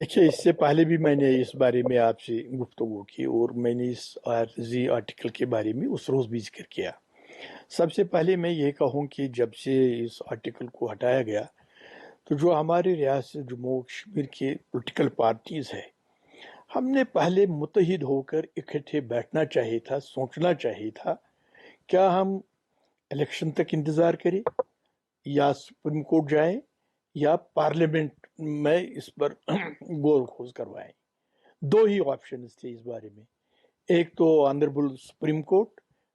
देखिए, इससे पहले भी मैंने इस बारे में आपसे गुफ्तगू की और मैंने इस आर्जी आर्टिकल के बारे में उस रोज़ भी जिक्र किया। सबसे पहले मैं ये कहूँ कि जब से इस आर्टिकल को हटाया गया, तो जो हमारे रियासत जम्मू कश्मीर के पॉलिटिकल पार्टीज़ है, हमने पहले मुत्तहिद होकर इकट्ठे बैठना चाहिए था, सोचना चाहिए था, क्या हम इलेक्शन तक इंतज़ार करें या सुप्रीम कोर्ट जाएं या पार्लियामेंट में इस पर गौर खोज करवाएं। दो ही ऑप्शन थे इस बारे में, एक तो ऑनरेबल सुप्रीम कोर्ट,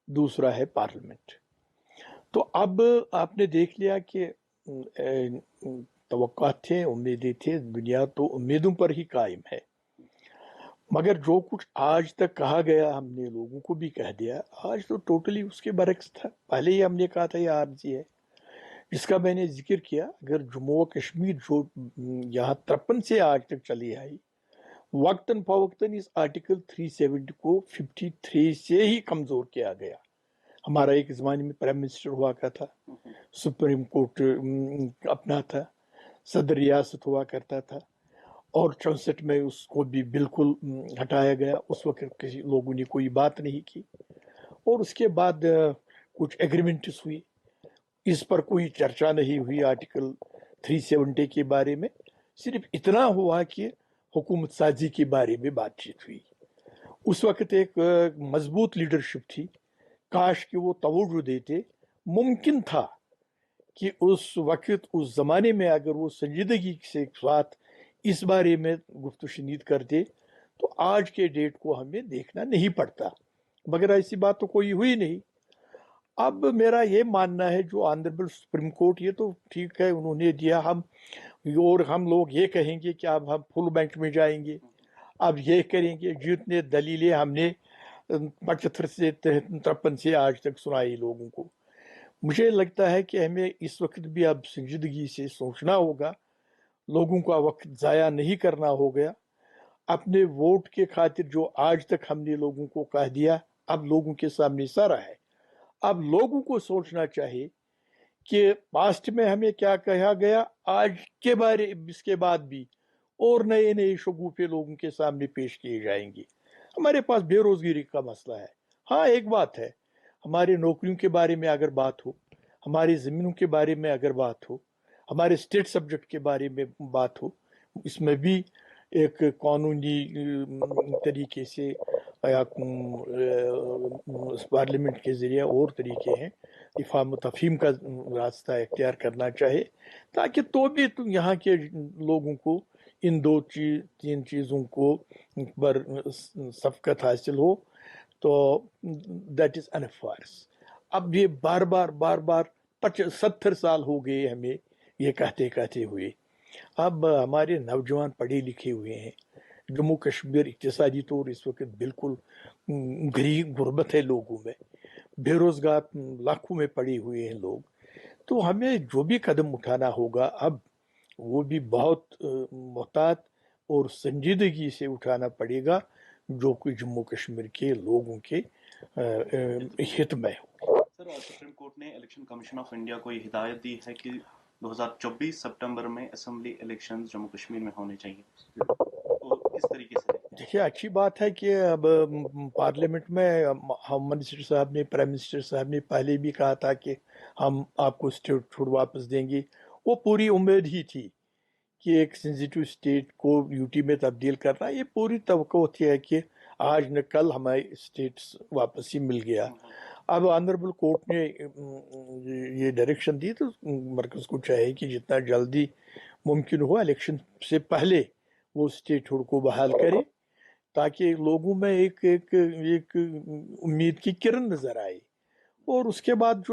दूसरा है पार्लियामेंट। तो अब आपने देख लिया कि तवक्कुआत थे, उम्मीदें थे, दुनिया तो उम्मीदों पर ही कायम है। मगर जो कुछ आज तक कहा गया, हमने लोगों को भी कह दिया, आज तो टोटली उसके बरक्स था। पहले ही हमने कहा था ये आरजी है, जिसका मैंने जिक्र किया। अगर जम्मू और कश्मीर जो यहाँ 53 से आज तक चली आई, वक्तन फवक्तन इस आर्टिकल 370 को 53 से ही कमजोर किया गया। हमारा एक जमाने में प्राइम मिनिस्टर हुआ का था, सुप्रीम कोर्ट अपना था, सदर रियासत हुआ करता था, और 64 में उसको भी बिल्कुल हटाया गया। उस वक्त किसी लोगों ने कोई बात नहीं की, और उसके बाद कुछ एग्रीमेंट्स हुई, इस पर कोई चर्चा नहीं हुई आर्टिकल 370 के बारे में। सिर्फ इतना हुआ कि हुकूमत साजी के बारे में बातचीत हुई। उस वक्त एक मजबूत लीडरशिप थी, काश कि वो तवज्जो देते। मुमकिन था कि उस वक्त उस जमाने में अगर वो संजीदगी से साथ इस बारे में गुफ्तगू शनीद करते, तो आज के डेट को हमें देखना नहीं पड़ता। मगर ऐसी बात तो कोई हुई नहीं। अब मेरा ये मानना है, जो ऑनरेबल सुप्रीम कोर्ट, ये तो ठीक है, उन्होंने दिया। हम लोग ये कहेंगे कि अब हम फुल बैंक में जाएंगे, अब ये करेंगे, जितने दलीलें हमने 75 से 53 से आज तक सुनाई लोगों को। मुझे लगता है कि हमें इस वक्त भी अब संजीदगी से सोचना होगा, लोगों का वक्त ज़ाया नहीं करना हो गया। अपने वोट के खातिर जो आज तक हमने लोगों को कह दिया, अब लोगों के सामने सारा है। अब लोगों को सोचना चाहिए कि पास्ट में हमें क्या कहा गया, आज के बारे इसके बाद भी और नए नए शगुफे लोगों के सामने पेश किए जाएंगे। हमारे पास बेरोजगारी का मसला है। हाँ, एक बात है, हमारे नौकरियों के बारे में अगर बात हो, हमारी ज़मीनों के बारे में अगर बात हो, हमारे स्टेट सब्जेक्ट के बारे में बात हो, इसमें भी एक कानूनी तरीके से या पार्लियामेंट के ज़रिए और तरीके हैं, इफ़ाम तफ़हीम का रास्ता इख्तियार करना चाहे, ताकि तो भी तुम यहाँ के लोगों को इन तीन चीज़ों को पर सफ़क़त हासिल हो, तो दैट इज़ अनफार्स। अब ये बार बार 70 साल हो गए हमें ये कहते कहते हुए। अब हमारे नौजवान पढ़े लिखे हुए हैं। जम्मू कश्मीर इक्तिसादी तौर इस वक्त बिल्कुल गरीब गुर्बत है लोगों में, बेरोजगार लाखों में पड़े हुए हैं लोग। तो हमें जो भी कदम उठाना होगा अब, वो भी बहुत मोहतात और संजीदगी से उठाना पड़ेगा, जो कि जम्मू कश्मीर के लोगों के हित में हो। सर, सुप्रीम कोर्ट ने इलेक्शन कमीशन ऑफ इंडिया को ये हिदायत दी है कि 2024 सितंबर में असेंबली इलेक्शन जम्मू कश्मीर में होने चाहिए, तो किस तरीके से देखते हैं? देखिए, अच्छी बात है कि अब पार्लियामेंट में हम मिनिस्टर साहब ने, प्राइम मिनिस्टर साहब ने पहले भी कहा था कि हम आपको स्टेट छूट वापस देंगे। वो पूरी उम्मीद ही थी कि एक सेंसिटिव स्टेट को यूटी में तब्दील करना, ये पूरी तवक्को होती है कि आज न कल हमारे स्टेट्स वापस ही मिल गया। अब ऑनरेबल कोर्ट ने ये डायरेक्शन दी, तो मरकज को चाहिए कि जितना जल्दी मुमकिन हो इलेक्शन से पहले वो स्टेट हुड को बहाल करे, ताकि लोगों में एक एक एक उम्मीद की किरण नजर आए। और उसके बाद जो